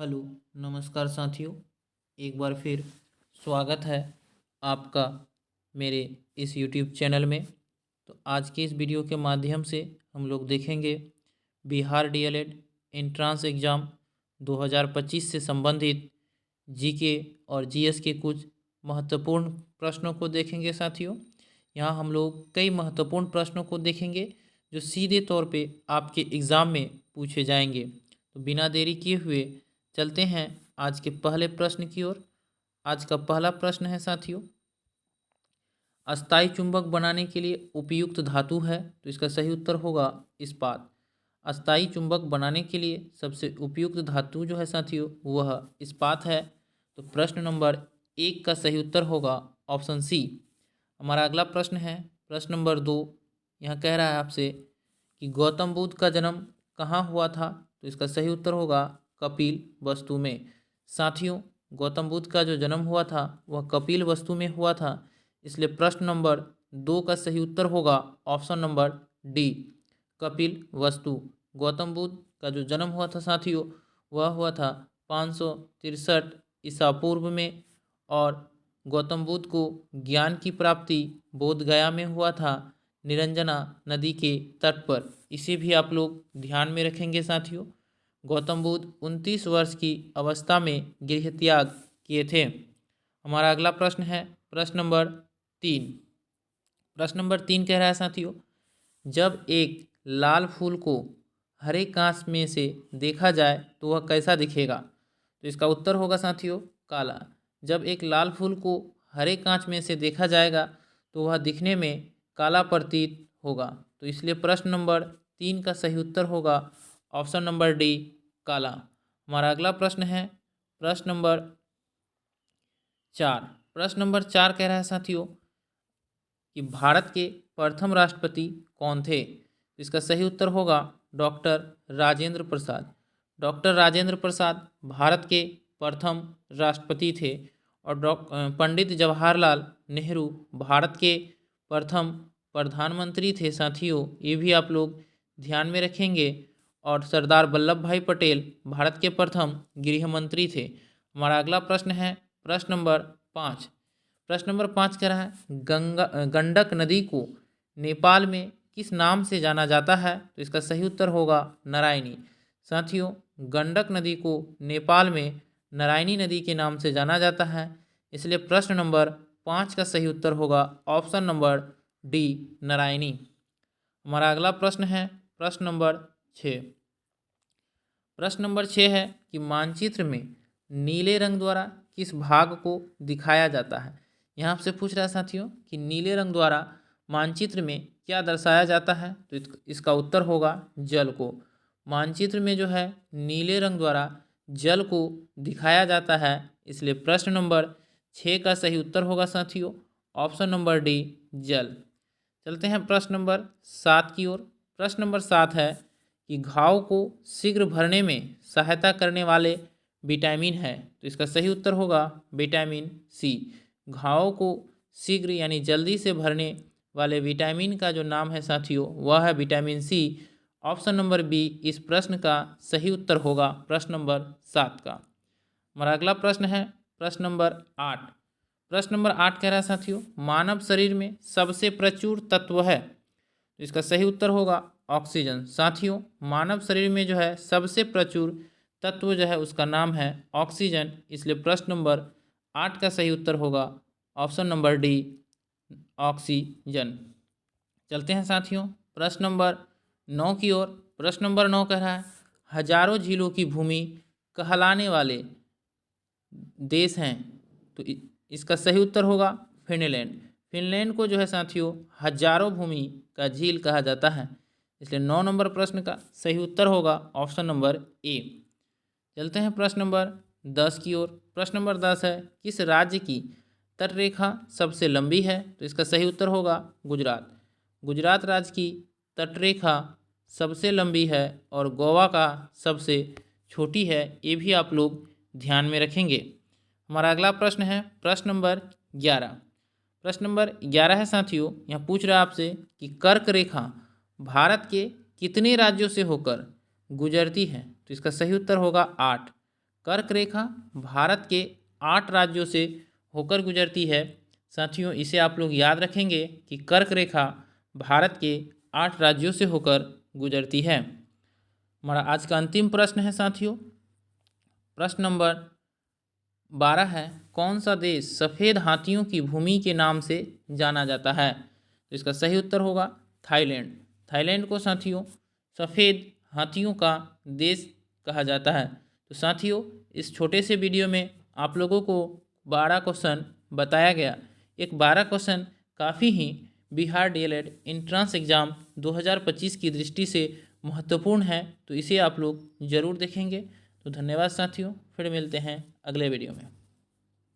Hello, नमस्कार साथियों। एक बार फिर स्वागत है आपका मेरे इस यूट्यूब चैनल में। तो आज के इस वीडियो के माध्यम से हम लोग देखेंगे बिहार डीएलएड एंट्रेंस एग्ज़ाम 2025 से संबंधित जीके और जीएस के कुछ महत्वपूर्ण प्रश्नों को देखेंगे साथियों। यहाँ हम लोग कई महत्वपूर्ण प्रश्नों को देखेंगे जो सीधे तौर पे आपके एग्ज़ाम में पूछे जाएंगे। तो बिना देरी किए हुए चलते हैं आज के पहले प्रश्न की ओर। आज का पहला प्रश्न है साथियों, अस्थायी चुंबक बनाने के लिए उपयुक्त धातु है। तो इसका सही उत्तर होगा इस्पात। अस्थायी चुंबक बनाने के लिए सबसे उपयुक्त धातु जो है साथियों वह इस्पात है। तो प्रश्न नंबर 1 का सही उत्तर होगा ऑप्शन सी। हमारा अगला प्रश्न है प्रश्न नंबर 2। यह कह रहा है आपसे कि गौतम बुद्ध का जन्म कहाँ हुआ था। तो इसका सही उत्तर होगा कपिल वस्तु में। साथियों, गौतम बुद्ध का जो जन्म हुआ था वह कपिल वस्तु में हुआ था, इसलिए प्रश्न नंबर 2 का सही उत्तर होगा ऑप्शन नंबर डी, कपिल वस्तु। गौतम बुद्ध का जो जन्म हुआ था साथियों वह हुआ था 563 ईसा पूर्व में, और गौतम बुद्ध को ज्ञान की प्राप्ति बोध गया में हुआ था, निरंजना नदी के तट पर। इसे भी आप लोग ध्यान में रखेंगे साथियों। गौतम बुद्ध 29 वर्ष की अवस्था में गृह त्याग किए थे। हमारा अगला प्रश्न है प्रश्न नंबर 3। प्रश्न नंबर 3 कह रहा है साथियों, जब एक लाल फूल को हरे कांच में से देखा जाए तो वह कैसा दिखेगा। तो इसका उत्तर होगा साथियों काला। जब एक लाल फूल को हरे कांच में से देखा जाएगा तो वह दिखने में काला प्रतीत होगा। तो इसलिए प्रश्न नंबर 3 का सही उत्तर होगा ऑप्शन नंबर डी, काला। हमारा अगला प्रश्न है प्रश्न नंबर 4। प्रश्न नंबर 4 कह रहा है साथियों कि भारत के प्रथम राष्ट्रपति कौन थे। तो इसका सही उत्तर होगा डॉक्टर राजेंद्र प्रसाद। डॉक्टर राजेंद्र प्रसाद भारत के प्रथम राष्ट्रपति थे, और पंडित जवाहरलाल नेहरू भारत के प्रथम प्रधानमंत्री थे साथियों। ये भी आप लोग ध्यान में रखेंगे। और सरदार वल्लभ भाई पटेल भारत के प्रथम गृह मंत्री थे। हमारा अगला प्रश्न है प्रश्न नंबर 5। प्रश्न नंबर 5 कह रहा है गंडक नदी को नेपाल में किस नाम से जाना जाता है। तो इसका सही उत्तर होगा नारायणी। साथियों, गंडक नदी को नेपाल में नारायणी नदी के नाम से जाना जाता है, इसलिए प्रश्न नंबर 5 का सही उत्तर होगा ऑप्शन नंबर डी, नारायणी। हमारा अगला प्रश्न है प्रश्न नंबर 6। प्रश्न नंबर 6 है कि मानचित्र में नीले रंग द्वारा किस भाग को दिखाया जाता है। यहाँ आपसे पूछ रहा है साथियों कि नीले रंग द्वारा मानचित्र में क्या दर्शाया जाता है। तो इसका उत्तर होगा जल को। मानचित्र में जो है नीले रंग द्वारा जल को दिखाया जाता है, इसलिए प्रश्न नंबर 6 का सही उत्तर होगा साथियों ऑप्शन नंबर डी, जल। चलते हैं प्रश्न नंबर 7 की ओर। प्रश्न नंबर 7 है कि घाव को शीघ्र भरने में सहायता करने वाले विटामिन है। तो इसका सही उत्तर होगा विटामिन सी। घाव को शीघ्र यानी जल्दी से भरने वाले विटामिन का जो नाम है साथियों वह है vitamin C. Option number B इस प्रश्न का सही उत्तर होगा प्रश्न नंबर 7 का। हमारा अगला प्रश्न है प्रश्न नंबर 8। प्रश्न नंबर 8 कह रहा है साथियों मानव शरीर में सबसे प्रचुर तत्व है। तो इसका सही उत्तर होगा ऑक्सीजन। साथियों, मानव शरीर में जो है सबसे प्रचुर तत्व जो है उसका नाम है ऑक्सीजन, इसलिए प्रश्न नंबर 8 का सही उत्तर होगा ऑप्शन नंबर डी, ऑक्सीजन। चलते हैं साथियों प्रश्न नंबर 9 की ओर। प्रश्न नंबर 9 कह रहा है हजारों झीलों की भूमि कहलाने वाले देश हैं। तो इसका सही उत्तर होगा फिनलैंड। फिनलैंड को जो है साथियों हजारों भूमि का झील कहा जाता है, इसलिए 9 नंबर प्रश्न का सही उत्तर होगा ऑप्शन नंबर ए। चलते हैं प्रश्न नंबर 10 की ओर। प्रश्न नंबर 10 है किस राज्य की तटरेखा सबसे लंबी है। तो इसका सही उत्तर होगा गुजरात। गुजरात राज्य की तटरेखा सबसे लंबी है और गोवा का सबसे छोटी है, ये भी आप लोग ध्यान में रखेंगे। हमारा अगला प्रश्न है प्रश्न नंबर 11। प्रश्न नंबर 11 है साथियों, यहाँ पूछ रहा है आपसे कि कर्क रेखा भारत के कितने राज्यों से होकर गुजरती है। तो इसका सही उत्तर होगा 8। कर्क रेखा भारत के 8 राज्यों से होकर गुजरती है। साथियों, इसे आप लोग याद रखेंगे कि कर्क रेखा भारत के 8 राज्यों से होकर गुजरती है। हमारा आज का अंतिम प्रश्न है साथियों, प्रश्न नंबर 12 है, कौन सा देश सफ़ेद हाथियों की भूमि के नाम से जाना जाता है? तो इसका सही उत्तर होगा थाईलैंड। थाईलैंड को साथियों सफ़ेद हाथियों का देश कहा जाता है। तो साथियों, इस छोटे से वीडियो में आप लोगों को 12 क्वेश्चन बताया गया। एक 12 क्वेश्चन काफ़ी ही बिहार डीएलएड एंट्रेंस एग्ज़ाम 2025 की दृष्टि से महत्वपूर्ण है, तो इसे आप लोग ज़रूर देखेंगे। तो धन्यवाद साथियों, फिर मिलते हैं अगले वीडियो में।